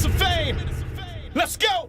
minutes of fame. Let's go.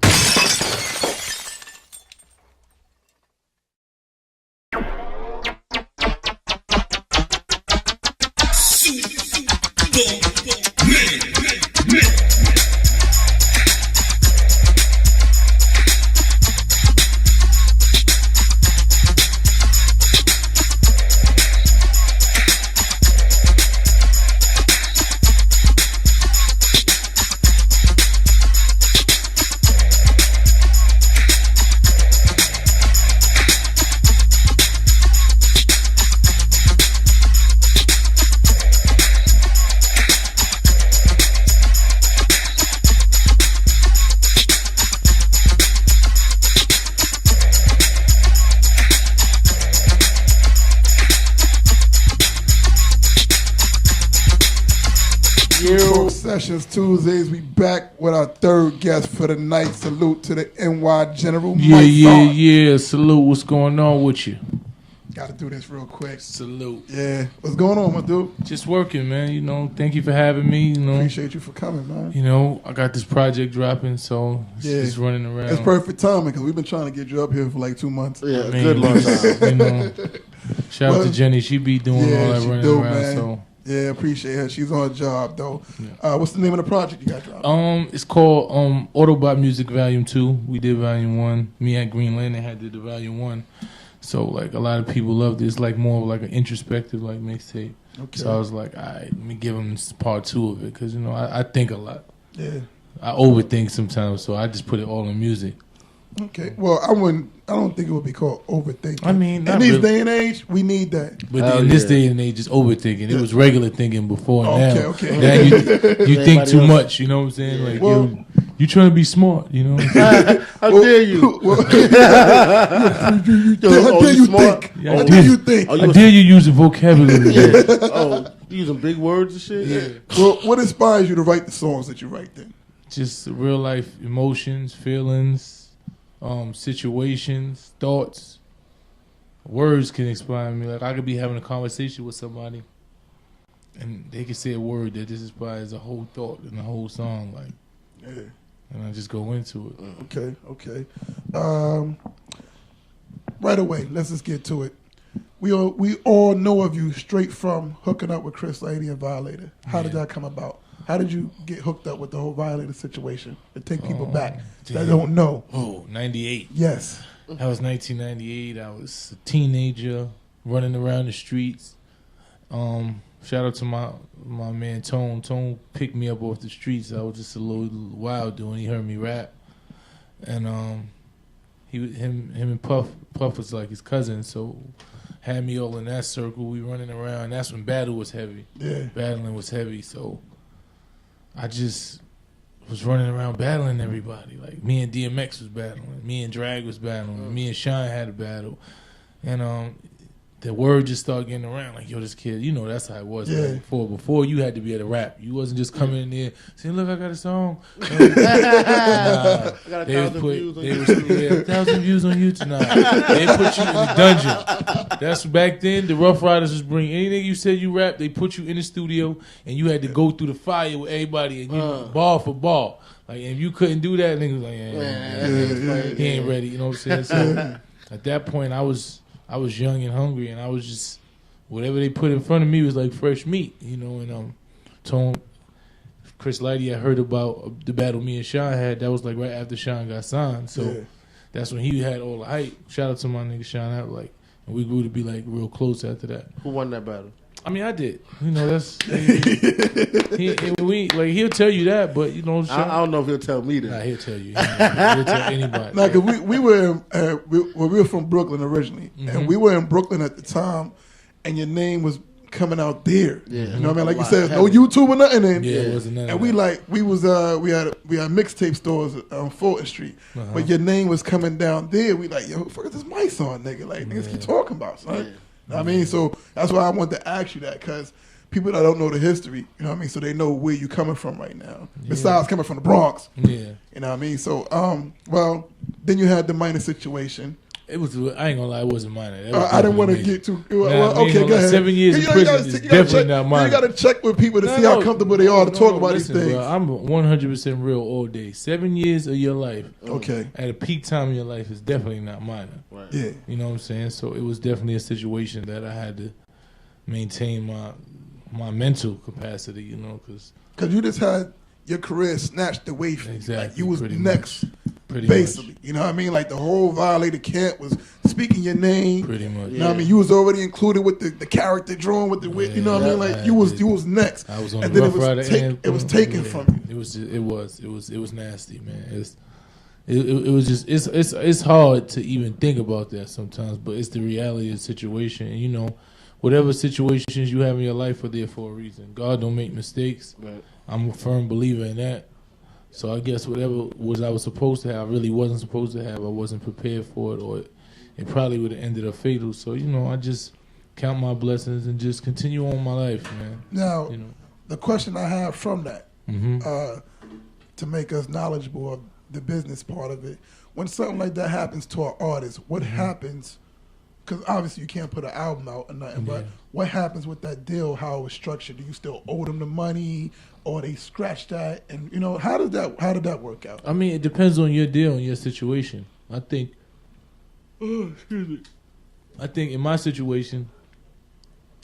Sessions Tuesdays, we back with our third guest for the night. Salute to the NY General. Yeah. Salute. What's going on with you? Got to do this real quick. Salute. Yeah. What's going on, my dude? Just working, man. You know, thank you for having me. You know, appreciate you for coming, man. You know, I got this project dropping, so it's just running around. It's perfect timing because we've been trying to get you up here for like 2 months. Yeah, good long time. You know, shout out to Jenny. She be doing all that running around. Man. So. Yeah, appreciate her. She's on a job though. Yeah. What's the name of the project you got dropping? It's called Autobot Music Volume 2. We did Volume 1. Me and Green Lantern had did the Volume 1. So like a lot of people loved it. It's like more of like an introspective like mixtape. Okay. So I was like, all right, let me give them part 2 of it because you know I think a lot. Yeah. I overthink sometimes, so I just put it all in music. Okay. Well, I don't think it would be called overthinking. I mean, in this day and age, we need that. But in this day and age, it's overthinking. It was regular thinking before. Okay. Now you think too much. You know what I'm saying? Like you trying to be smart. You know? How dare you? How dare you think? How dare you think? How dare you use the vocabulary? Oh, you using big words and shit? Yeah. Well, what inspires you to write the songs that you write then? Just real life emotions, feelings. Situations, thoughts, words can inspire me. Like I could be having a conversation with somebody, and they can say a word that just inspires a whole thought and a whole song. Like, and I just go into it. Okay. Right away, let's just get to it. We all know of you straight from hooking up with Chris Lady and Violator. How did that come about? How did you get hooked up with the whole Violator situation to take people back that don't know? Oh, 98. Yes. That was 1998. I was a teenager running around the streets. Shout out to my man Tone. Tone picked me up off the streets. I was just a little wild dude. He heard me rap. And him and Puff was like his cousin, so had me all in that circle. We running around. That's when battle was heavy. Yeah. Battling was heavy, so I just was running around battling everybody. Like me and DMX was battling, me and Drag was battling, me and Shine had a battle, and the word just started getting around. Like, yo, this kid, you know, that's how it was. Yeah. Like before you had to be able to rap. You wasn't just coming in there saying, "Look, I got a song." I got 1,000 views on YouTube. 1,000 views on YouTube tonight. They put you in the dungeon. That's back then. The Rough Riders was bringing anything you said you rap. They put you in the studio and you had to go through the fire with everybody and you ball for ball. Like, if you couldn't do that, niggas was like, he ain't ready. You know what I'm saying? So at that point, I was young and hungry, and I was just whatever they put in front of me was like fresh meat, you know. And told Chris Lighty I heard about the battle me and Sean had. That was like right after Sean got signed, so that's when he had all the hype. Shout out to my nigga Sean out, like, and we grew to be like real close after that. Who won that battle? I mean, I did. You know, that's he'll tell you that, but you know, I don't know if he'll tell me that. Nah, he'll tell you. He'll tell anybody. Nah, cause we were from Brooklyn originally, and we were in Brooklyn at the time, and your name was coming out there. Yeah, you know what I mean? Like you said, no YouTube or nothing. And, it wasn't nothing. And we had mixtape stores on Fulton Street, but your name was coming down there. We like, yo, who the fuck is this mic on, nigga? Like niggas keep talking about, son. Yeah. I mean, so that's why I wanted to ask you that, because people that don't know the history, you know what I mean, so they know where you coming from right now. Besides coming from the Bronx, you know what I mean. So, well, then you had the minor situation. It was. I ain't gonna lie. It wasn't mine. I didn't want to get too. Nah, okay, go ahead. 7 years in prison is definitely not mine. You got to check with people to see how comfortable they are to talk about these things. Bro, I'm 100% real all day. 7 years of your life, okay, at a peak time in your life, is definitely not mine. Right. Yeah, you know what I'm saying. So it was definitely a situation that I had to maintain my mental capacity. You know, because you just had your career snatched away from you. Exactly, Like you was pretty next. much. Pretty basically, much. You know what I mean? Like the whole Violator camp was speaking your name. Pretty much. You know what I mean? You was already included with the character drawing with the you know what I mean? Like you was next. I was on and the then Rough Rider anthem. It was taken from you. It was nasty, man. It was just it's hard to even think about that sometimes, but it's the reality of the situation. And you know, whatever situations you have in your life are there for a reason. God don't make mistakes. Right. I'm a firm believer in that. So I guess whatever I was supposed to have, I really wasn't supposed to have. I wasn't prepared for it, or it probably would have ended up fatal. So, you know, I just count my blessings and just continue on my life, man. Now, you know, the question I have from that, to make us knowledgeable of the business part of it, when something like that happens to an artist, what happens? Because obviously you can't put an album out or nothing, but what happens with that deal, how it was structured? Do you still owe them the money, or they scratch that? And, you know, how did that work out? I mean, it depends on your deal and your situation. I think I think in my situation,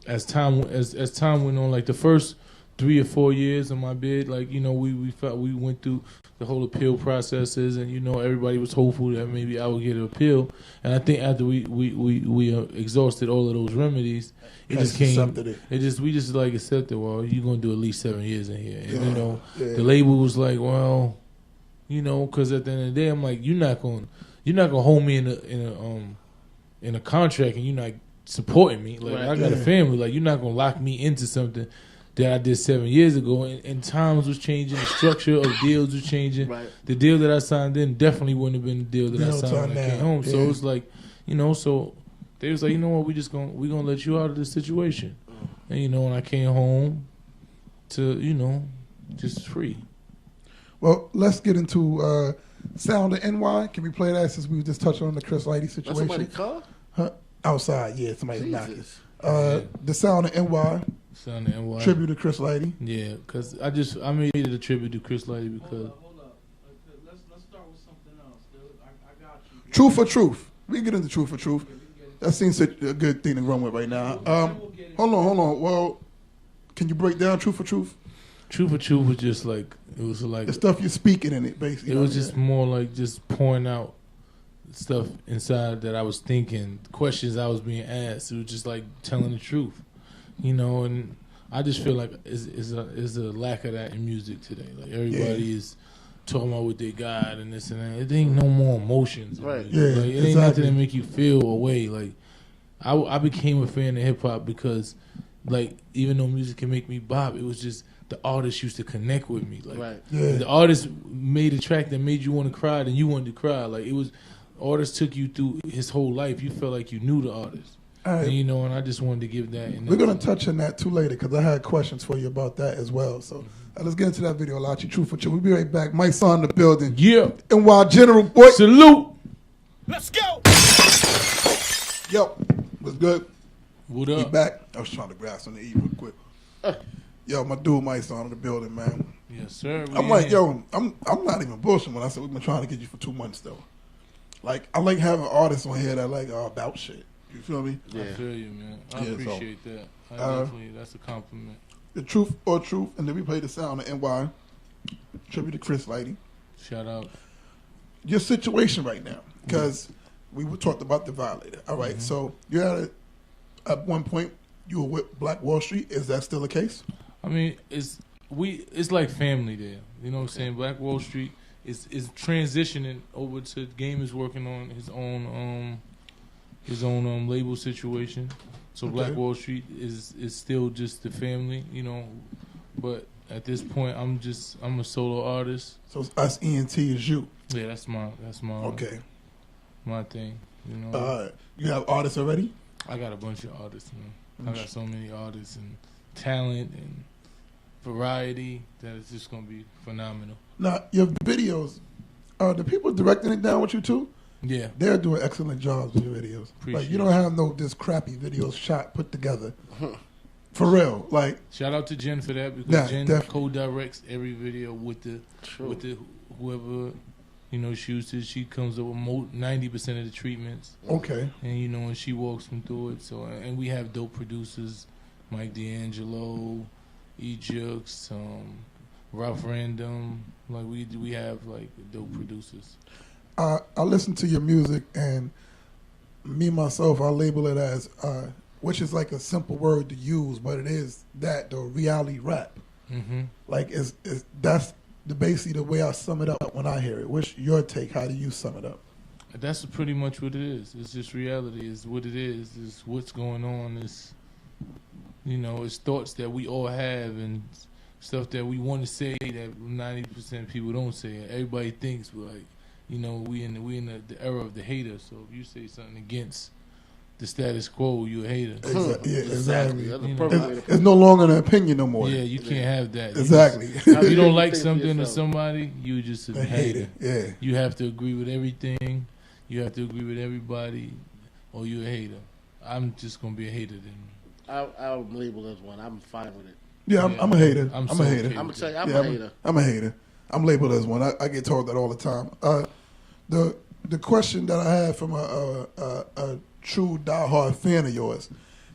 as time went on, like the first 3 or 4 years of my bid, like, you know, we felt we went through the whole appeal processes, and, you know, everybody was hopeful that maybe I would get an appeal. And I think after we exhausted all of those remedies, we just like accepted, well, you're gonna do at least 7 years in here. And, you know, the label was like, well, you know, because at the end of the day, I'm like, you're not gonna hold me in a contract and you're not supporting me. Like, I got a family. Like, you're not gonna lock me into something that I did 7 years ago, and times was changing, the structure of deals was changing. Right. The deal that I signed then definitely wouldn't have been the deal that I signed when I came home. Yeah. So it's like, you know, so they was like, you know what, we're gonna let you out of this situation. And, you know, when I came home to, you know, just free. Well, let's get into Sound of NY. Can we play that since we just touched on the Chris Lighty situation? That's somebody called? Huh? Outside, yeah, somebody's knocking. The Sound of NY. Sound of NY. Tribute to Chris Lighty. Yeah, because I made it a tribute to Chris Lighty because. Hold up. Let's start with something else, dude. I got you. Truth for Truth. We can get into Truth for Truth. That seems a good thing to run with right now. Hold on. Well, can you break down Truth for Truth? Truth for Truth was just like, it was like the stuff you're speaking in it, basically. It was just more like just pouring out stuff inside that I was thinking, questions I was being asked. It was just like telling the truth, you know. And I just feel like is a lack of that in music today. Like everybody is talking about what they got and this and that. It ain't no more emotions, right? Yeah, like, it ain't nothing that make you feel away. Like I became a fan of hip hop because, like, even though music can make me bop, it was just the artist used to connect with me. Like, the artist made a track that made you want to cry, then you wanted to cry. Like, it was, artist took you through his whole life. You felt like you knew the artist. Right. And, you know, and I just wanted to give that. And we're going to touch on that too later because I had questions for you about that as well. So let's get into that video, Lachi. Truth for Truth. We'll be right back. Mike's on the building. Yeah. And while General Boy. Salute. Let's go. Yo, what's good? What up? We back. I was trying to grab something to eat real quick. Yo, my dude Mike's on the building, man. Yes, sir. I'm like, yo, I'm not even bullshitting when I said we've been trying to get you for 2 months though. Like, I like having artists on here that like are about shit. You feel me? Yeah. I feel you, man. I appreciate that. Definitely, that's a compliment. The Truth or Truth, and then we play the Sound of NY. Tribute to Chris Lighty. Shout out. Your situation right now, because we talked about the Violator. All right, so you had at one point you were with Black Wall Street. Is that still the case? I mean, it's like family there. You know what I'm saying? Black Wall Street is transitioning over to Game is working on his own label situation. So Black Wall Street is still just the family, you know. But at this point, I'm a solo artist. So us ENT is you. Yeah, that's my my thing. You know. You have artists already? I got a bunch of artists, man. I got so many artists and talent and variety that it's just gonna be phenomenal. Now, your videos, are the people directing it down with you too? Yeah. They're doing excellent jobs with your videos. Like, you don't have no just crappy videos shot, put together. For real. Like, shout out to Jen for that because Jen definitely co-directs every video with the whoever, you know, shoots. She comes up with 90% of the treatments. Okay. And, you know, and she walks them through it. So, and we have dope producers, Mike D'Angelo, E-Jux, Ralph Random. Like, we have, like, dope producers. I listen to your music, and me, myself, I label it as, which is like a simple word to use, but it is that, though, reality rap. Mm-hmm. Like, that's basically the way I sum it up when I hear it. What's your take? How do you sum it up? That's pretty much what it is. It's just reality. Is what it is. It's what's going on. It's, you know, it's thoughts that we all have and stuff that we want to say that 90% of people don't say. Everybody thinks, like, you know, we in the era of the hater. So if you say something against the status quo, you a hater. Exactly. You know, it's no longer an opinion no more. Yeah, you can't have that. Exactly. If you don't like something to somebody, you just a hater. Yeah. You have to agree with everything. You have to agree with everybody, or you're a hater. I'm just gonna be a hater then. I'll label as one. I'm fine with it. Yeah, I'm a hater. I'm so a hater. okay I'm gonna tell you, I'm Yeah, a hater. I'm a hater. I'm labeled as one. I get told that all the time. The question that I had from a true diehard fan of yours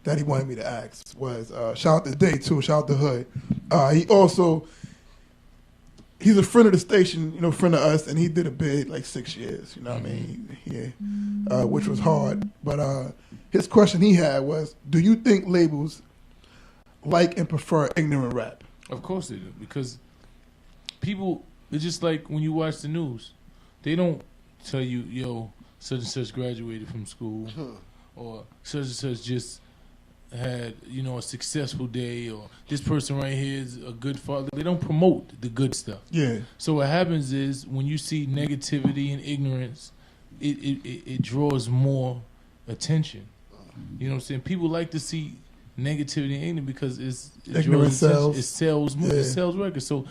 that he wanted me to ask was, shout out to Day too, shout out to Hood. He's a friend of the station, you know, friend of us, and he did a bid like 6 years, you know what I mean? Yeah, which was hard. But his question he had was, do you think labels like and prefer ignorant rap? Of course they do, because people, it's just like when you watch the news, they don't tell you, yo, such and such graduated from school, or such and such just had, you know, a successful day, or this person right here is a good father. They don't promote the good stuff. Yeah. So what happens is when you see negativity and ignorance, it draws more attention. You know what I'm saying? People like to see negativity and ignorance because it draws attention. It sells more. It sells records. So,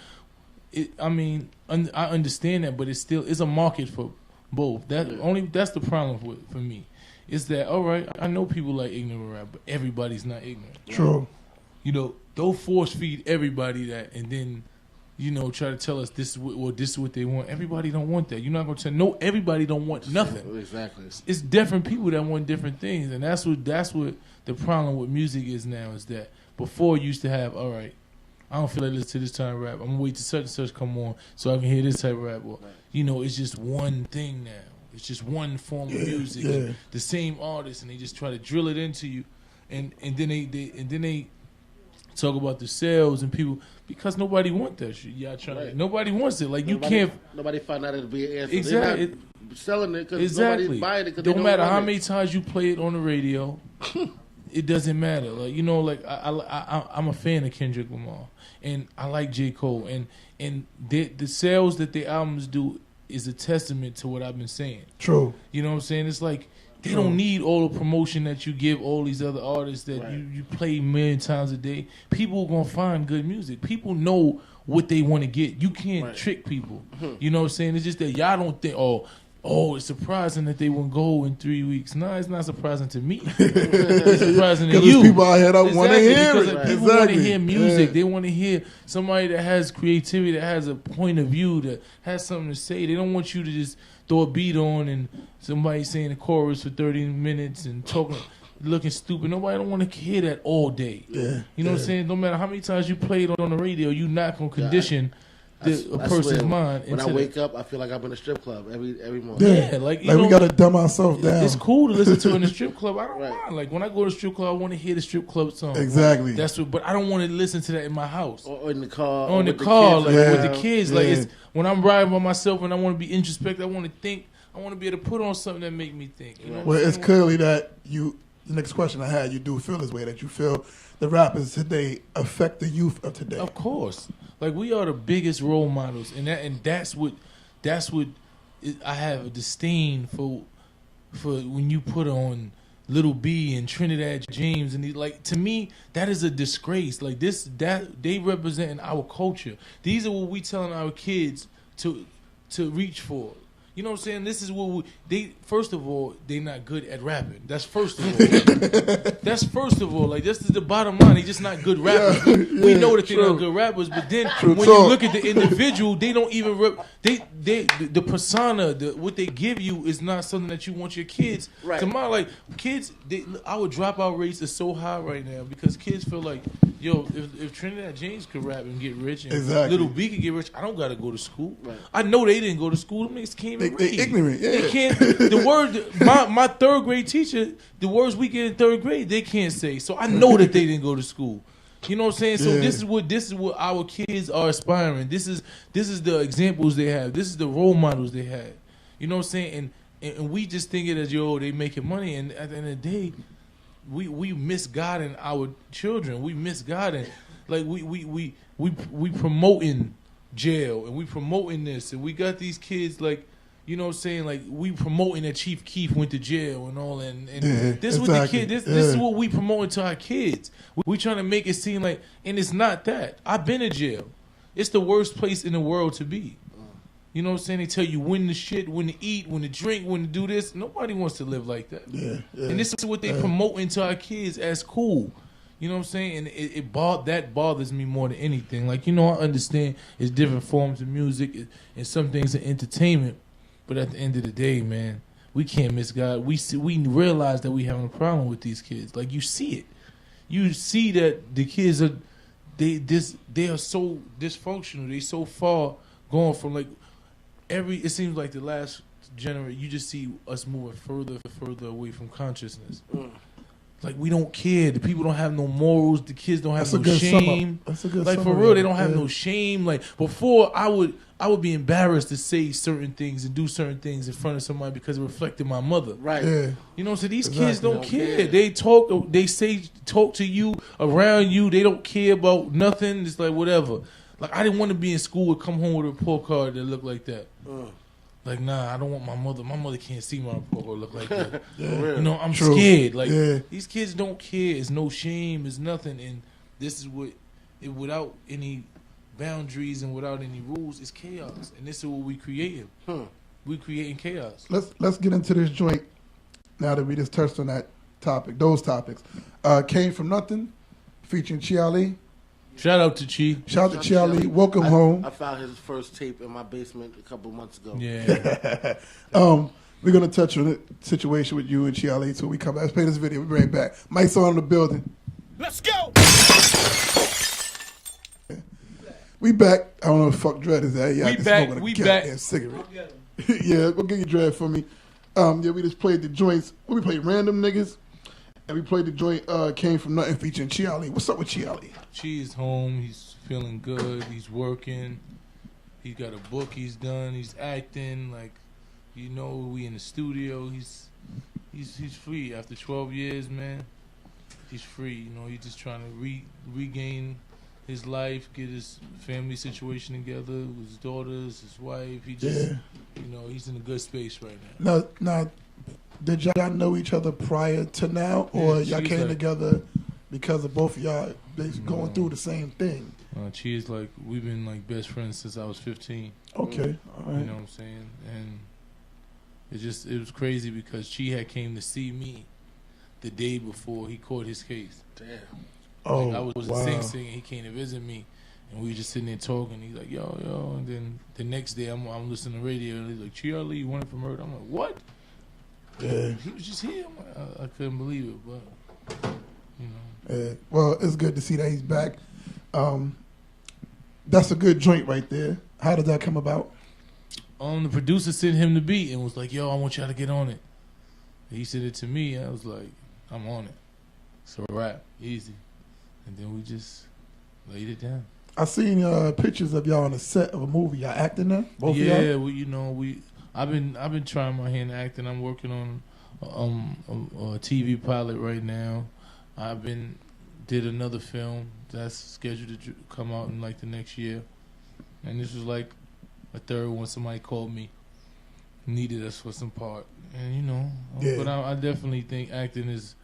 I mean, I understand that, but it's a market for both. That's the problem for me. Is that, all right, I know people like ignorant rap, but everybody's not ignorant. True. You know, don't force feed everybody that and then, you know, try to tell us this is what they want. Everybody don't want that. You're not going to tell, no, everybody don't want nothing. Exactly. It's different people that want different things. And that's what the problem with music is now, is that before you used to have, all right, I don't feel like listening to this type of rap. I'm going to wait till such and such come on so I can hear this type of rap. Or, you know, it's just one thing now. It's just one form of music, and the same artist, and they just try to drill it into you, and then they talk about the sales and people, because nobody wants that shit. Y'all trying nobody wants it. Like nobody find out it'll be an answer. Exactly. They're not selling it because nobody's buying it. Don't matter how many times you play it on the radio, it doesn't matter. Like, you know, like I'm a fan of Kendrick Lamar, and I like J. Cole, and the sales that their albums do is a testament to what I've been saying. True. You know what I'm saying? It's like they don't need all the promotion that you give all these other artists that you play a million times a day. People are going to find good music. People know what they want to get. You can't trick people. You know what I'm saying? It's just that y'all don't think, oh, it's surprising that they won't go in 3 weeks. No, it's not surprising to me. It's surprising to you. Because people out here that want to hear it. Because people want to hear music. They want to hear somebody that has creativity, that has a point of view, that has something to say. They don't want you to just throw a beat on and somebody saying the chorus for 30 minutes and talking, looking stupid. Nobody don't want to hear that all day. Yeah. You know what I'm saying? No matter how many times you play it on the radio, you're not going to condition a person's mind. When I wake up, I feel like I'm in a strip club every morning. Yeah, like we got to dumb ourselves down. It's cool to listen to in the strip club. I don't mind. Like when I go to the strip club, I want to hear the strip club song. Exactly. That's what. But I don't want to listen to that in my house or in the car. Or in the car, like with the kids. Like it's when I'm riding by myself and I want to be introspective. I want to think. I want to be able to put on something that make me think. You know well, it's clearly that you. The next question I had, you do feel this way, that you feel the rappers today affect the youth of today. Of course. Like we are the biggest role models, and that's what I have a disdain for when you put on Little B and Trinidad James, and like to me that is a disgrace. Like that they represent our culture. These are what we telling our kids to reach for. You know what I'm saying? This is what first of all, they not good at rapping. That's first of all. That's first of all. Like, this is the bottom line. They just not good rappers. We know that they're not good rappers, but then when you look at the individual, they don't even the persona, what they give you is not something that you want your kids to model. Like, kids, our dropout rates are so high right now because kids feel like, yo, if Trinidad James could rap and get rich and Little B could get rich, I don't gotta go to school. Right. I know they didn't go to school. Them niggas can't even read. They ignorant. Yeah. They can't. The word my third grade teacher, the words we get in third grade, they can't say. So I know that they didn't go to school. You know what I'm saying? So this is what our kids are aspiring. This is the examples they have. This is the role models they have. You know what I'm saying? And we just think it as, yo, they making money, and at the end of the day, we misguiding our children. We misguiding, like we promoting jail, and we promoting this, and we got these kids, like, you know what I'm saying, like, we promoting that Chief Keef went to jail and all, and this is what the kid, this is what we promoting to our kids. We trying to make it seem like, and it's not that. I've been in jail. It's the worst place in the world to be. You know what I'm saying? They tell you when to shit, when to eat, when to drink, when to do this. Nobody wants to live like that. And this is what they promoting to our kids as cool. You know what I'm saying? And that bothers me more than anything. Like, you know, I understand it's different forms of music and some things are entertainment. But at the end of the day, man, we can't misguide. We realize that we having a problem with these kids. Like, you see it. You see that the kids are they are so dysfunctional. They so far going from, like, it seems like the last generation, you just see us moving further and further away from consciousness. Like, we don't care. The people don't have no morals. The kids don't have no shame. That's a good like, for real, they don't have no shame. Like, before, I would be embarrassed to say certain things and do certain things in front of somebody because it reflected my mother. Right. Yeah. You know, so these kids don't care. They talk to you, around you. They don't care about nothing. It's like, whatever. Like, I didn't want to be in school and come home with a report card that looked like that. Like, nah, I don't want my mother. My mother can't see my report card look like that. You know, I'm scared. Like, these kids don't care. It's no shame. It's nothing. And this is without any boundaries and without any rules, it's chaos. And this is what we creating. We creating chaos. Let's get into this joint now that we just touched on that topic. Those topics. Came From Nothing, featuring Chi Ali. Shout out to Chi. Shout out to Chi Ali. Welcome home. I found his first tape in my basement a couple months ago. Yeah. We're going to touch on the situation with you and Chi Ali until we come back. Let's play this video. We'll be right back. Mike's on in the building. Let's go. We back. I don't know if fuck Dread is that. Yeah, we back. We back. Cigarette. Yeah, go get your Dread for me. We just played the joints. We played Random Niggas. And we played the joint Came From Nothing featuring Chi Ali. What's up with Chi Ali? Chi is home. He's feeling good. He's working. He got a book he's done. He's acting. Like, you know, we in the studio. He's free after 12 years, man. He's free. You know, he's just trying to regain his life, get his family situation together, with his daughters, his wife. He just, you know, he's in a good space right now. Now, did y'all know each other prior to now, or y'all came together because of both of y'all going through the same thing? Chi is like, we've been like best friends since I was 15. Okay, all right. You know what I'm saying? And it was crazy because Chi had came to see me the day before he caught his case. Damn. Oh, like, I was wow. in Sing Sing, and he came to visit me, and we were just sitting there talking. He's like, yo, and then the next day I'm listening to the radio, and he's like, Chi Ali, you wanted for murder? I'm like, what? Yeah. He was just here. I'm like, I couldn't believe it, but you know. Yeah. Well, it's good to see that he's back. That's a good joint right there. How did that come about? The producer sent him the beat and was like, yo, I want y'all to get on it. And he sent it to me. I was like, I'm on it. So rap, easy. And then we just laid it down. I seen pictures of y'all on the set of a movie. Y'all acting there? Both of y'all? Yeah, well, you know, I've been trying my hand at acting. I'm working on a TV pilot right now. Did another film that's scheduled to come out in like the next year, and this was like a third one. Somebody called me, needed us for some part, and you know, but I definitely think acting is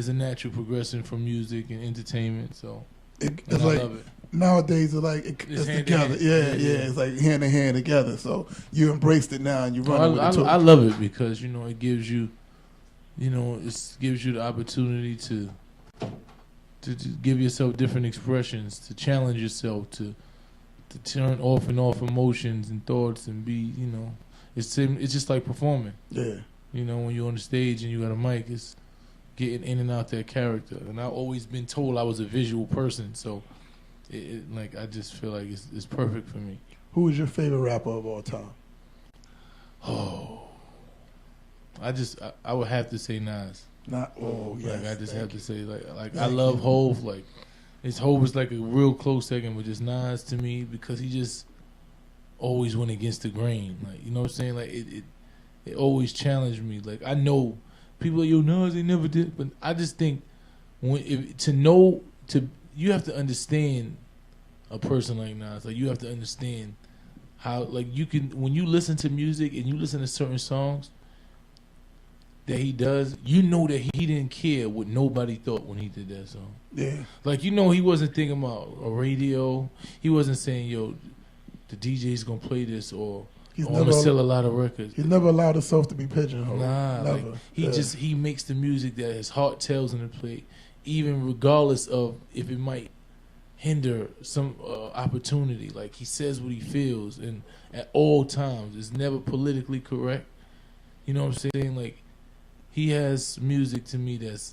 a natural progression from music and entertainment. So I love it. nowadays it's like it's hand in together. hand. Yeah, it's like hand in hand together. So you embraced it now and you run with it too. I love it because it gives you, it gives you the opportunity to give yourself different expressions, to challenge yourself, to turn off and off emotions and thoughts and be, it's just like performing. Yeah. When you're on the stage and you got a mic, it's getting in and out that character. And I've always been told I was a visual person, so I just feel like it's perfect for me. Who is your favorite rapper of all time? Oh, I would have to say Nas. Yes. I just have to say I love Hov. Like Hov is like a real close second, but just Nas to me because he just always went against the grain. Like you know what I'm saying? Like it always challenged me. Like I know people like Nas they never did, but I just think you have to understand a person like Nas. Like you have to understand how you can when you listen to music and you listen to certain songs that he does, that he didn't care what nobody thought when he did that song. Yeah. He wasn't thinking about a radio. He wasn't saying, the DJ's gonna play this or I'm gonna sell a lot of records. He never allowed himself to be pigeonholed. Nah, never. He makes the music that his heart tells him to play, even regardless of if it might hinder some opportunity. Like he says what he feels, and at all times, it's never politically correct. You know what I'm saying? Like he has music to me that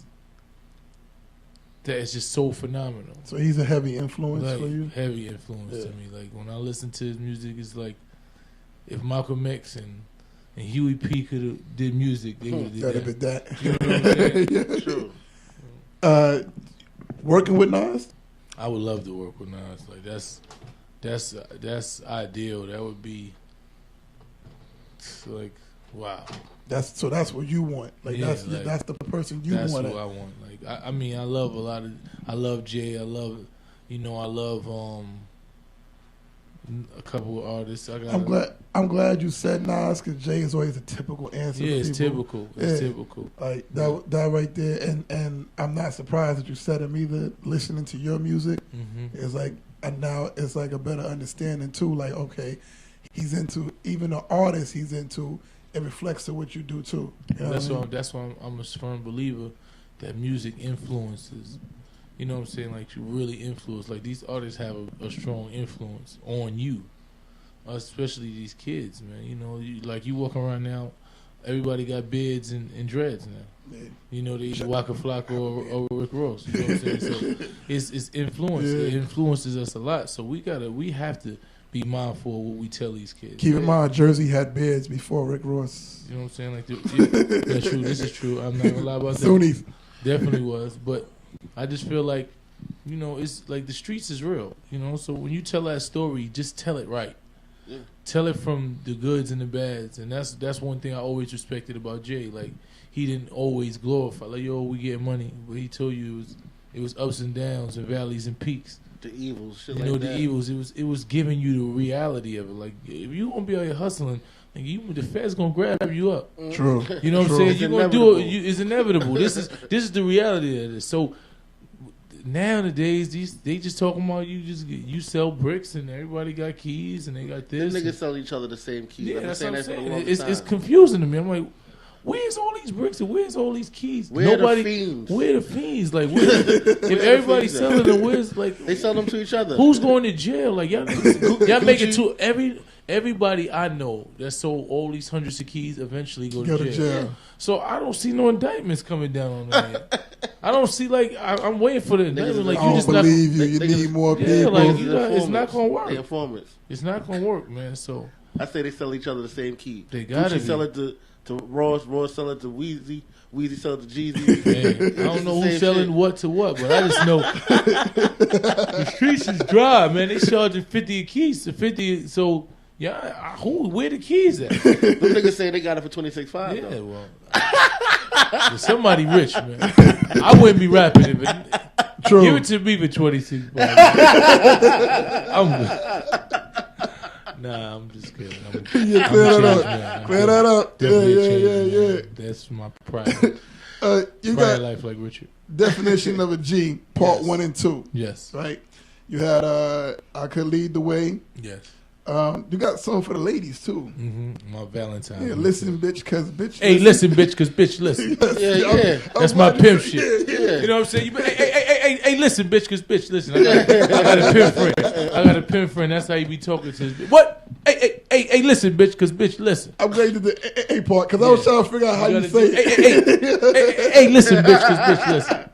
is just so phenomenal. So he's a heavy influence for you? Heavy influence to me. Like when I listen to his music, it's like if Malcolm X and Huey P could have did music, they would have did that. You know what I'm saying? True. Working with Nas? I would love to work with Nas. Like that's ideal. That would be like wow. That's what you want. That's the person you want. That's what I want. Like I love I love Jay. I love a couple of artists. I'm glad you said Nas because Jay is always a typical answer. Yeah, to it's people. typical. It's typical. Like that right there, and I'm not surprised that you said him either. Listening to your music is like, and now it's like a better understanding too. Like okay, he's into even the artist he's into. It reflects to what you do too. You know that's why I'm a firm believer that music influences. You know what I'm saying? Like you really influence. Like these artists have a strong influence on you, especially these kids, man. You walk around now, everybody got beards and dreads now. Yeah. They either Waka Flocka or Rick Ross. You know what I'm saying? So it's influence. Yeah. It influences us a lot. So we have to be mindful of what we tell these kids. Keep in mind, Jersey had beards before Rick Ross. You know what I'm saying? That's true. This is true. I'm not gonna lie about that. Sunnis. Definitely was, but I just feel like, it's like the streets is real. So when you tell that story, just tell it right. Yeah. Tell it from the goods and the bads, and that's one thing I always respected about Jay. Like he didn't always glorify, like we get money, but he told you it was ups and downs and valleys and peaks. The evils, shit the evils. It was giving you the reality of it. Like if you gonna be out here hustling, the Fed's gonna grab you up. True. You know what I'm saying? You're gonna do it. It's inevitable. This is the reality of this. So nowadays, they just talking about you sell bricks and everybody got keys and they got this. Them niggas sell each other the same keys. Yeah, that's what I'm saying. It's confusing to me. I'm like, where's all these bricks and where's all these keys? Where the fiends? Where the fiends? Like, if everybody's selling them, where's like they sell them to each other? Who's going to jail? Like y'all make it to everybody I know that sold all these hundreds of keys eventually go to jail. So I don't see no indictments coming down on that. I don't see I'm waiting for the indictment. Like I don't believe you. You need more people. Yeah, like it's not gonna work. They informants. It's not gonna work, man. So I say they sell each other the same key. They got to sell it to Ross sell it to Weezy sell it to Jeezy. Man, I don't know who's selling what to what, but I just know the streets is dry, man. They charging 50 a keys to 50. So yeah, where the keys at? Them niggas say they got it for $26.5. Yeah, though. Well, somebody rich, man. I wouldn't be rapping it, but True. Give it to me for $26. I'm good. Nah, I'm just kidding. Clear that up. Yeah. That's my pride. You got life like Richard. Definition of a G, part 1 and 2. Yes. Right? You had I Could Lead the Way. Yes. You got something for the ladies too. Mm-hmm. My Valentine. Yeah, listen, bitch, cause bitch. Hey, listen, bitch, cause bitch, listen. Yeah. That's my pimp shit. Yeah. You know what I'm saying? Hey, listen, bitch, cause bitch, listen. I got a pimp friend. I got a pimp friend. That's how you be talking to his bitch. What? Hey, listen, bitch, cause bitch, listen. I'm ready to the A part because I was trying to figure out how you say it. Hey, listen, bitch, cause bitch, listen.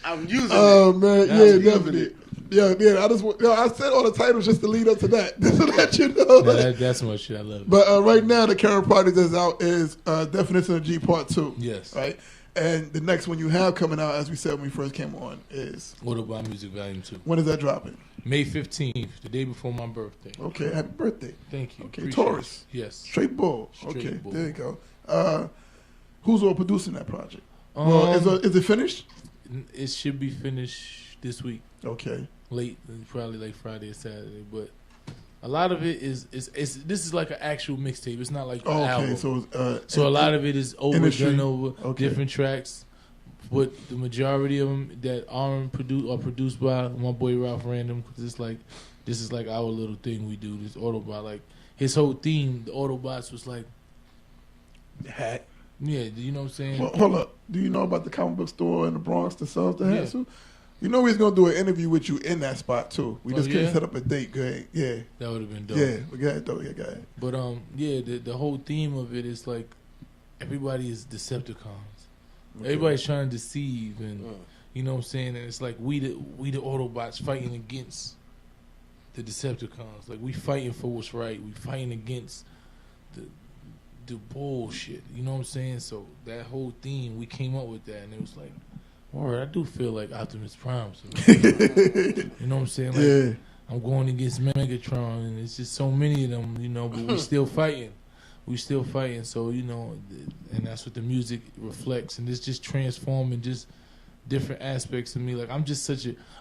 I'm using Oh it. man, I'm yeah, using definitely. it. Yeah. I said all the titles just to lead up to that, just to let you know. That's my shit. I love it. But right now, the current project that's out is Definition of G Part 2. Yes. Right? And the next one you have coming out, as we said when we first came on, is... Autobahn Music Volume 2. When is that dropping? May 15th, the day before my birthday. Okay, happy birthday. Thank you. Okay, Appreciate Taurus. it. Yes. Straight bull. Straight Okay, bull. there you go. Who's all producing that project? Well, is it finished? It should be finished this week. Okay. Late, probably like Friday or Saturday, but a lot of it is this is like an actual mixtape. It's not like an album. So A lot of it is industry. done over different tracks, but the majority of them that aren't produced by my boy Ralph Random, because it's like this is like our little thing we do. This Autobot, like his whole theme, the Autobots was like the hat. Yeah, you know what I'm saying? Well, hold up. Do you know about the comic book store in the Bronx that sells the hats Yeah. too? You know he's gonna do an interview with you in that spot too. We just couldn't yeah? set up a date. Good. Yeah. That would have been dope. Yeah. We got it though. Yeah, got it. But yeah, the whole theme of it is like everybody is Decepticons. Okay. Everybody's trying to deceive, and you know what I'm saying. And it's like we the Autobots fighting against the Decepticons. Like we fighting for what's right. We fighting against the bullshit. You know what I'm saying? So that whole theme, we came up with that, and it was like, all right, I do feel like Optimus Prime. So, you know what I'm saying? Like, Yeah. I'm going against Megatron, and it's just so many of them, you know, but we still fighting. We still fighting, so, you know, and that's what the music reflects, and it's just transforming just different aspects of me. Like, I'm just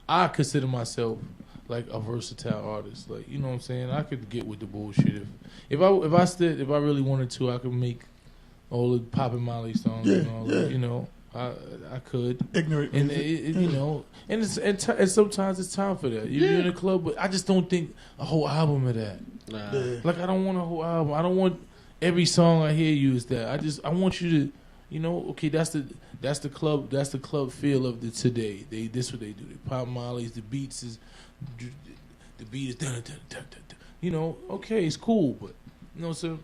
I consider myself like a versatile artist. Like, you know what I'm saying? I could get with the bullshit. If I really wanted to, I could make all the Pop and Molly songs and all that, you know. I could. Ignorant and music. you know, and sometimes it's time for that. You're in a club, but I just don't think a whole album of that. Nah. Yeah. Like I don't want a whole album. I don't want every song I hear use that. I want you to, you know, okay, that's the club feel of the today. This what they do. They pop mollies. The beat is dun, dun, dun, dun, dun. You know, okay, it's cool, but you know, so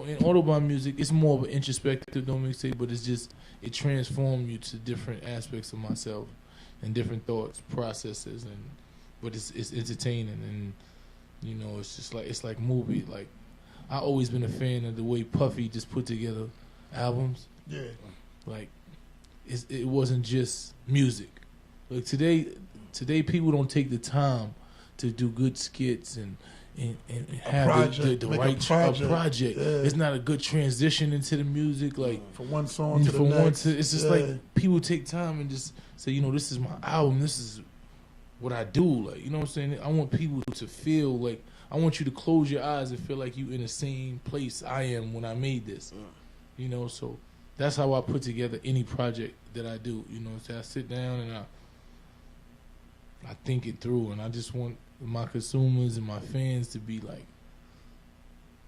in Autobahn music, it's more of an introspective, don't mixtape, but it's just it transforms you to different aspects of myself and different thoughts, processes, but it's entertaining, and you know, it's like movie. Like I always been a fan of the way Puffy just put together albums. Yeah. Like it wasn't just music. Like today people don't take the time to do good skits and have project, the make a right project. Yeah. It's not a good transition into the music. Like From one song to the next. it's just like people take time and just say, you know, this is my album. This is what I do. Like, you know what I'm saying? I want people to feel like, I want you to close your eyes and feel like you in the same place I am when I made this. You know, so that's how I put together any project that I do. You know what I'm saying? I sit down and I think it through, and I just want my consumers and my fans to be like,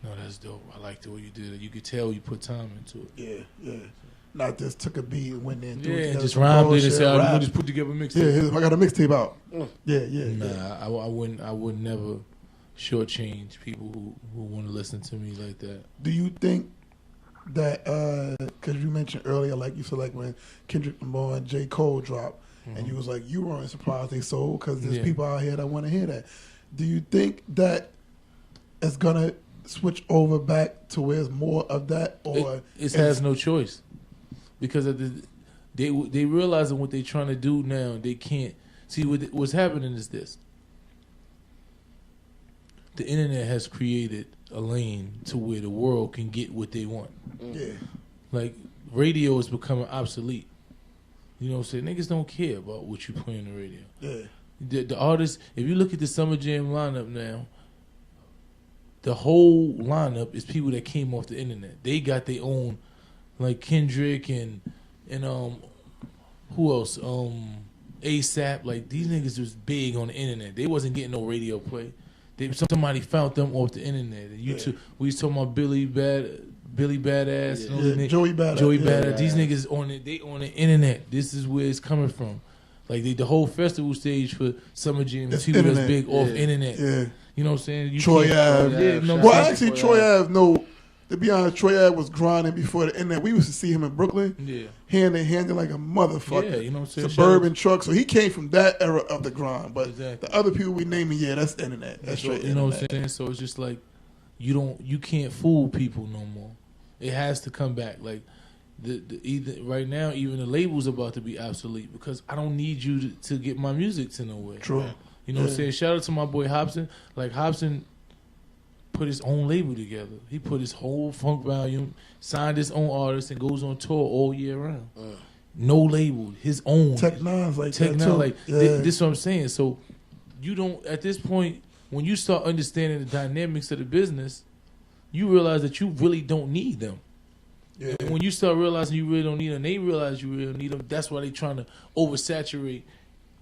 no, that's dope. I like the way you did it. You could tell you put time into it. Yeah. Not just took a beat and went there and threw it Yeah, together just some rhymed it and bullshit, said, I'm rap. gonna just put together a mixtape. Yeah, I got a mixtape out. Yeah. Nah, I would never shortchange people who want to listen to me like that. Do you think that, because you mentioned earlier, like you said, like when Kendrick Lamar and J. Cole dropped, and you was like, you weren't surprised they sold because there's people out here that want to hear that. Do you think that it's going to switch over back to where it's more of that? Or it has no choice. Because they realizing what they're trying to do now, they can't. See, what's happening is this. The internet has created a lane to where the world can get what they want. Yeah. Like, radio is becoming obsolete. You know what I'm saying? Niggas don't care about what you play on the radio. Yeah. The artists, if you look at the Summer Jam lineup now, the whole lineup is people that came off the internet. They got their own, like Kendrick and who else? ASAP. Like these niggas was big on the internet. They wasn't getting no radio play. Somebody found them off the internet. And we was talking about Billy Badass, Joey Badass. Joey Badass. These niggas on it. They on the internet. This is where it's coming from. Like the whole festival stage for Summer Jam was big off internet. Yeah. You know what I'm saying? Troy Ave. Yeah, no, well, actually, Troy Ave, no. To be honest, Troy Ave was grinding before the internet. We used to see him in Brooklyn, hand in hand like a motherfucker. Yeah, you know what I'm saying? Suburban truck. So he came from that era of the grind. But exactly. the other people we naming, that's internet. That's straight internet. You know what I'm saying? So it's just like you can't fool people no more. It has to come back. Like either right now, even the label's about to be obsolete because I don't need you to get my music to nowhere. True. You know what I'm saying? Shout out to my boy Hobson. Like Hobson put his own label together. He put his whole funk volume, signed his own artist, and goes on tour all year round. No label, his own. Tech Nine's like Tech that Nine, too. like this is what I'm saying. So you don't at this point when you start understanding the dynamics of the business, you realize that you really don't need them. Yeah. And when you start realizing you really don't need them, they realize you really don't need them. That's why they trying to oversaturate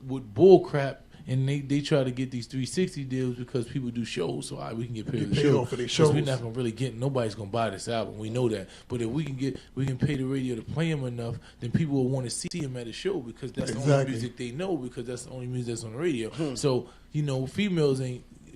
with bull crap. And they try to get these 360 deals because people do shows, so we can get paid for the show. For their shows. We're not gonna really get. Nobody's gonna buy this album. We know that. But if we can pay the radio to play them enough, then people will want to see them at a show because that's the only music they know because that's the only music that's on the radio. So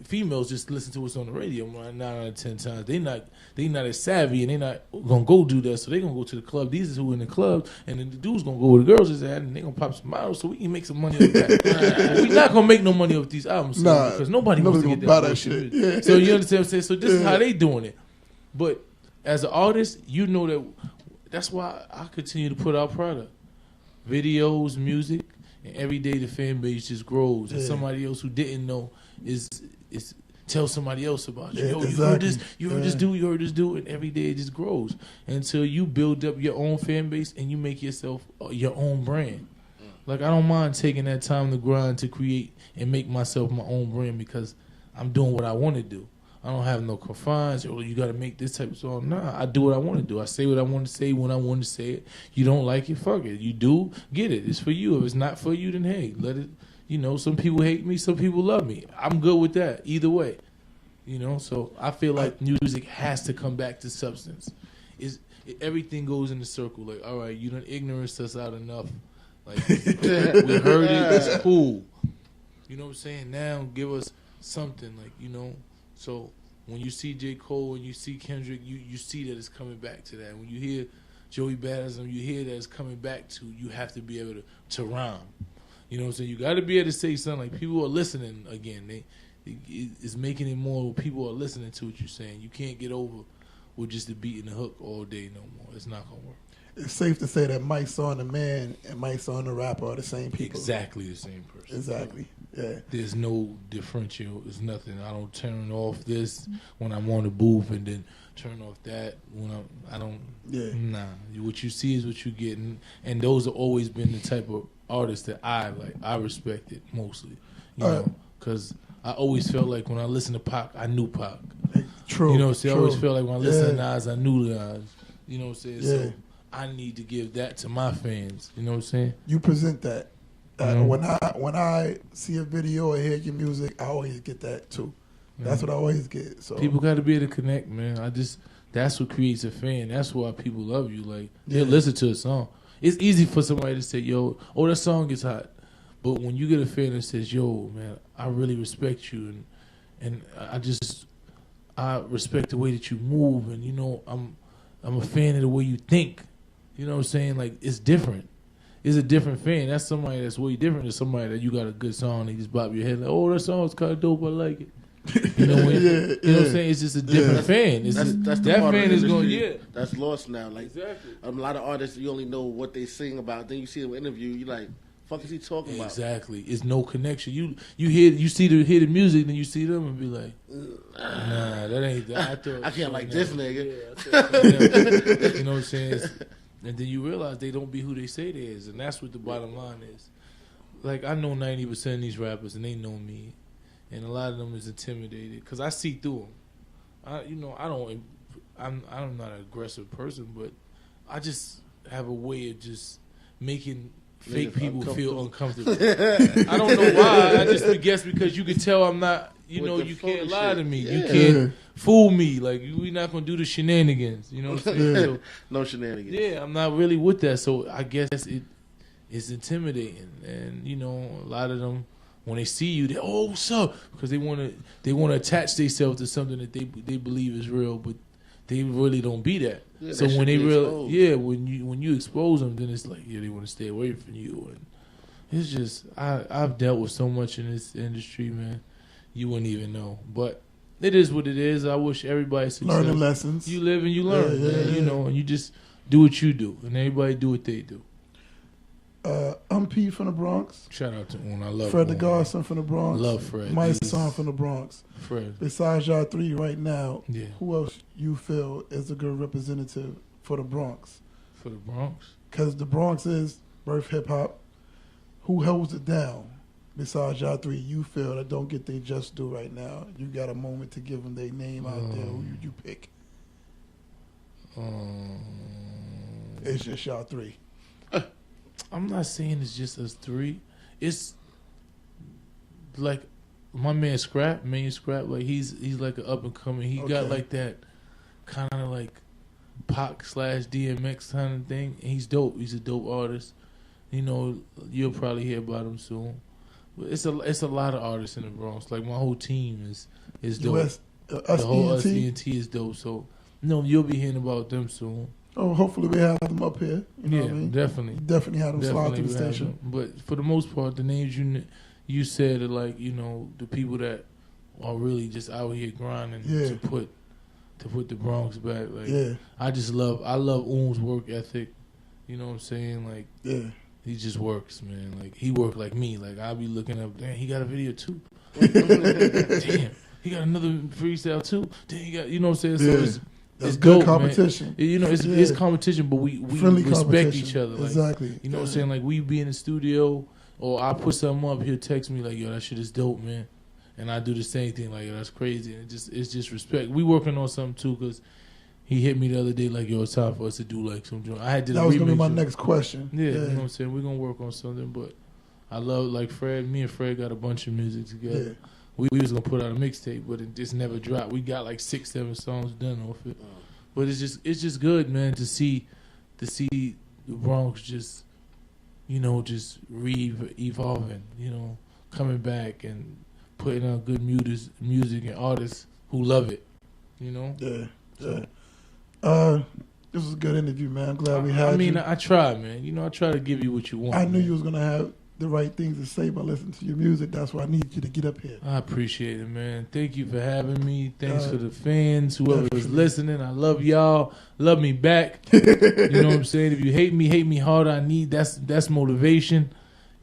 females just listen to what's on the radio 9 out of 10 times. They not as savvy and they not gonna go do that. So they gonna go to the club. These is who in the club, and then the dudes gonna go where the girls is at, and they gonna pop some models so we can make some money off that. We not gonna make no money off these albums because nobody wants to get that shit. Yeah. So you understand what I'm saying? So this is how they doing it. But as an artist, you know that's why I continue to put out product, videos, music, and every day the fan base just grows. And somebody else who didn't know is tell somebody else about you. Yo, you heard this, you heard this dude, and every day it just grows until you build up your own fan base and you make yourself your own brand. Like I don't mind taking that time to grind to create and make myself my own brand because I'm doing what I want to do. I don't have no confines. Or you got to make this type of song. Nah, I do what I want to do. I say what I want to say when I want to say it. You don't like it, fuck it. You do, get it. It's for you. If it's not for you, then hey, let it. You know, some people hate me, some people love me. I'm good with that, either way. You know, so I feel like music has to come back to substance. Everything goes in the circle. Like, all right, you done ignorance us out enough. Like, we heard it, it's cool. You know what I'm saying? Now give us something, like, you know. So when you see J. Cole and you see Kendrick, you see that it's coming back to that. When you hear Joey Badass and you hear that it's coming back to, you have to be able to rhyme. You know what I'm saying? You got to be able to say something like people are listening again. It's making it more. People are listening to what you're saying. You can't get over with just the beat and the hook all day no more. It's not gonna work. It's safe to say that Mike Son the man and Mike Son the rapper are the same people. Exactly the same person. Exactly. Yeah. There's no differential. It's nothing. I don't turn off this when I'm on the booth and then turn off that when I don't. Yeah. Nah. What you see is what you get, and those have always been the type of artists that I like. I respect it mostly, you know, because I always felt like when I listened to Pac, I knew Pac. True. You know, see, I always felt like when I listened to Nas, I knew Nas. You know what I'm saying? So I need to give that to my fans. You know what I'm saying? You present that. When I see a video or hear your music, I always get that too. That's what I always get. So people got to be able to connect, man. That's what creates a fan. That's why people love you. Like they listen to a song. It's easy for somebody to say, "Yo, that song is hot," but when you get a fan that says, "Yo, man, I really respect you," and I respect the way that you move, and you know, I'm a fan of the way you think. You know what I'm saying? Like it's different. It's a different fan. That's somebody that's way different than somebody that you got a good song and they just bop your head like, "Oh, that song's kind of dope. I like it." You know, you know what I'm saying? It's just a different fan. That's that fan is going, that's lost now. Like exactly. A lot of artists, you only know what they sing about. Then you see them interview, you like, fuck is he talking about? Exactly. It's no connection. You hear the music, then you see them and be like, nah, that ain't that. I can't like this nigga. Yeah, you know what I'm saying? And then you realize they don't be who they say they is, and that's what the bottom line is. Like I know 90% of these rappers, and they know me. And a lot of them is intimidated because I see through them. I'm not an aggressive person, but I just have a way of just making fake Niggas people feel uncomfortable. uncomfortable. I don't know why. I just would guess because you can tell I'm not. You With know, the you can't phony lie shit. to me. Yeah. You can't fool me. Like we not gonna do the shenanigans. You know what I'm saying? Yeah. So, No shenanigans. yeah, I'm not really with that. So I guess it's intimidating, and you know, a lot of them when they see you, they what's up? Because they want to attach themselves to something that they believe is real, but they really don't be that. Yeah, So that when should they be real, exposed. when you expose them, then it's like they want to stay away from you, and it's just I've dealt with so much in this industry, man. You wouldn't even know, but it is what it is. I wish everybody success. Learning lessons. You live and you learn, Yeah, man. yeah. You know, and you just do what you do, and everybody do what they do. I'm Pete from the Bronx. Shout out to Un. I love Fred the Un. Godson from the Bronx. Love Fred. My He's- son from the Bronx. Fred. Besides y'all three right now, Yeah. who else you feel is a good representative for the Bronx? For the Bronx. Because the Bronx is birth hip hop. Who holds it down? Besides y'all three, you feel that don't get their just due right now. You got a moment to give them their name out there. Who you pick? It's just y'all three. I'm not saying it's just us three. It's like my man Scrap, like he's like an up and coming. He got Okay. like that kind of like Pac / DMX kind of thing. And he's dope. He's a dope artist. You know, you'll probably hear about him soon. But it's a lot of artists in the Bronx. Like my whole team is dope. US, The whole USENT? USENT is dope. So you'll be hearing about them soon. Oh, hopefully we have them up here. You know Yeah, what I mean? definitely. Definitely have them slide to the we have station. them. But for the most part, the names you said are like, you know, the people that are really just out here grinding Yeah. to put the Bronx back. Like Yeah, I love Un's work ethic. You know what I'm saying? Like yeah. he just works, man. Like he worked like me. Like I'll be looking up, damn, he got a video too. Damn, he got another freestyle too. Damn, he got, you know what I'm saying? So Yeah. it's That's it's good dope, man. competition. You know, it's Yeah. competition, but we Friendly respect competition. each other. Like, Exactly. you know what I'm saying? Like we be in the studio, or I put something up, he'll text me like, "Yo, that shit is dope, man," and I do the same thing, like, "Yo, that's crazy." And it's just respect. We working on something too, cause he hit me the other day like, "Yo, it's time for us to do like some joint." I had to. That was gonna be my next question. Yeah, you know what I'm saying. We're gonna work on something, but I love like Fred. Me and Fred got a bunch of music together. Yeah. We was gonna put out a mixtape, but it just never dropped. We got like 6-7 songs done off it. But it's just good, man, to see the Bronx just, you know, just evolving, you know, coming back and putting out good music and artists who love it, you know. Yeah. So, Yeah. This was a good interview, man. I'm glad we had I mean, you. I try, man. You know, I try to give you what you want. I knew man. you was gonna have the right things to say by listening to your music. That's why I need you to get up here. I appreciate it, man. Thank you for having me. Thanks Uh, for the fans, whoever was definitely. listening. I love y'all. Love me back. You know what I'm saying? If you hate me hard. I need that's motivation.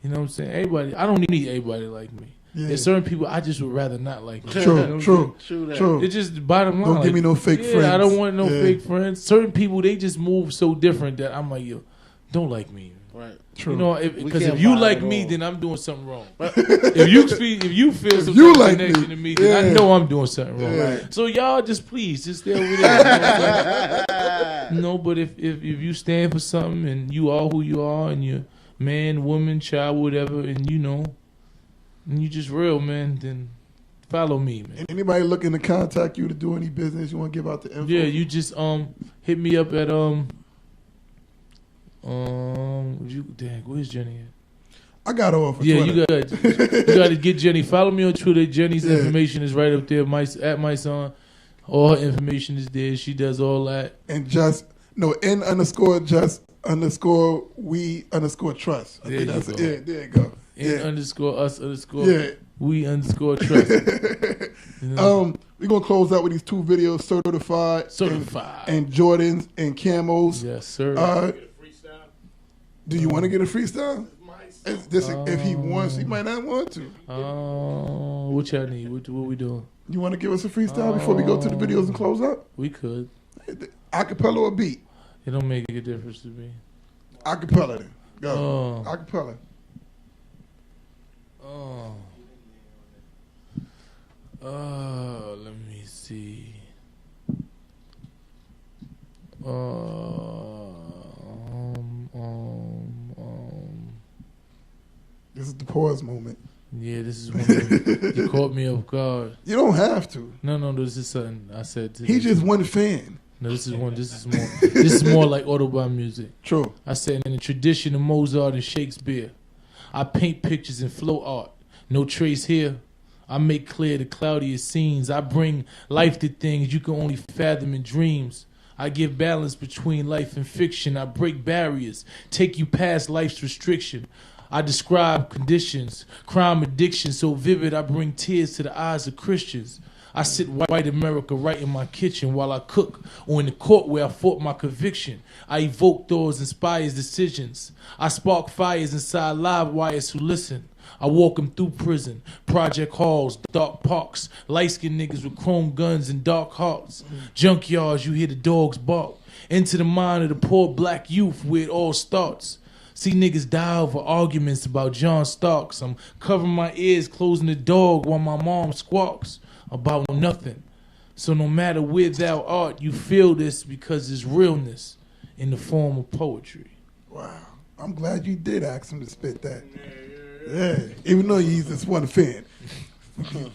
You know what I'm saying? Everybody, I don't need everybody like me. Yeah. There's certain people I just would rather not like me. True, You know what I'm true, True that. true. It's just the bottom line. Don't give me no fake yeah, friends. I don't want no Yeah. fake friends. Certain people, they just move so different that I'm like, yo, don't like me. Right. True. You know, We because can't if you vibe like at me, all. then I'm doing something wrong. if you feel some you type of like connection me, to me, then I yeah. know I'm doing something wrong. Yeah. So y'all just please just stay over there. You know what I'm saying? No, but if you stand for something and you are who you are and you're man, woman, child, whatever, and you know, and you just real, man, then follow me, man. Anybody looking to contact you to do any business, you want to give out the info? Yeah, you just hit me up at where's Jenny at? I got her off of Yeah, Twitter. you got to get Jenny. Follow me on Twitter. Jenny's Yeah. information is right up there. At my son, all her information is there. She does all that. And N_we_trust. I There think you that's go. it. Yeah, there you go. N_us_ Yeah. we_ trust. You know? We're gonna close out with these two videos, certified, Certified. and Jordans and camos. Yes, sir. Freestyle. Do you want to get a freestyle? If he wants, he might not want to. What y'all need? What we doing? You want to give us a freestyle before we go to the videos and close up? We could. Acapella or beat? It don't make a difference to me. Acapella then. Go. Oh. Acapella. Let me see. pause moment. Yeah, this is one of them. You caught me off guard. You don't have to. No, this is something I said. He's just one fan. No, this is more. This is more like Autobahn music. True. I said in the tradition of Mozart and Shakespeare, I paint pictures and flow art. No trace here. I make clear the cloudiest scenes. I bring life to things you can only fathom in dreams. I give balance between life and fiction. I break barriers, take you past life's restriction. I describe conditions, crime addiction so vivid I bring tears to the eyes of Christians. I sit white America right in my kitchen while I cook, or in the court where I fought my conviction. I evoke thoughts, inspires decisions. I spark fires inside live wires who listen. I walk them through prison, project halls, dark parks, light-skinned niggas with chrome guns and dark hearts. Junkyards, you hear the dogs bark. Into the mind of the poor black youth where it all starts. See niggas die over arguments about John Starks. I'm covering my ears, closing the dog while my mom squawks about nothing. So no matter where thou art, you feel this because it's realness in the form of poetry. Wow. I'm glad you did ask him to spit that. Yeah. Even though he's just one fan.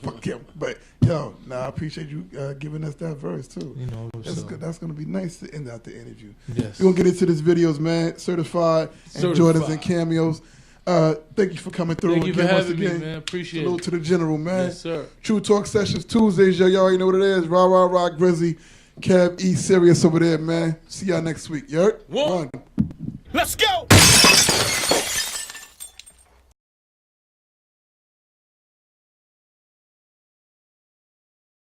Fuck him. But, yo, I appreciate you giving us that verse, too. You know, That's good. That's going to be nice to end out the interview. Yes. We're going to get into this videos, man. Certified and Jordans and cameos. Thank you for coming through. Thank you for once having me, again. man. Appreciate Salute it. to the general, man. Yes, sir. True Talk Sessions Tuesdays, yo. Y'all already know what it is. Rah, rah, rah, Grizzly. Cab E Serious over there, man. See y'all next week. You heard? One. Let's go.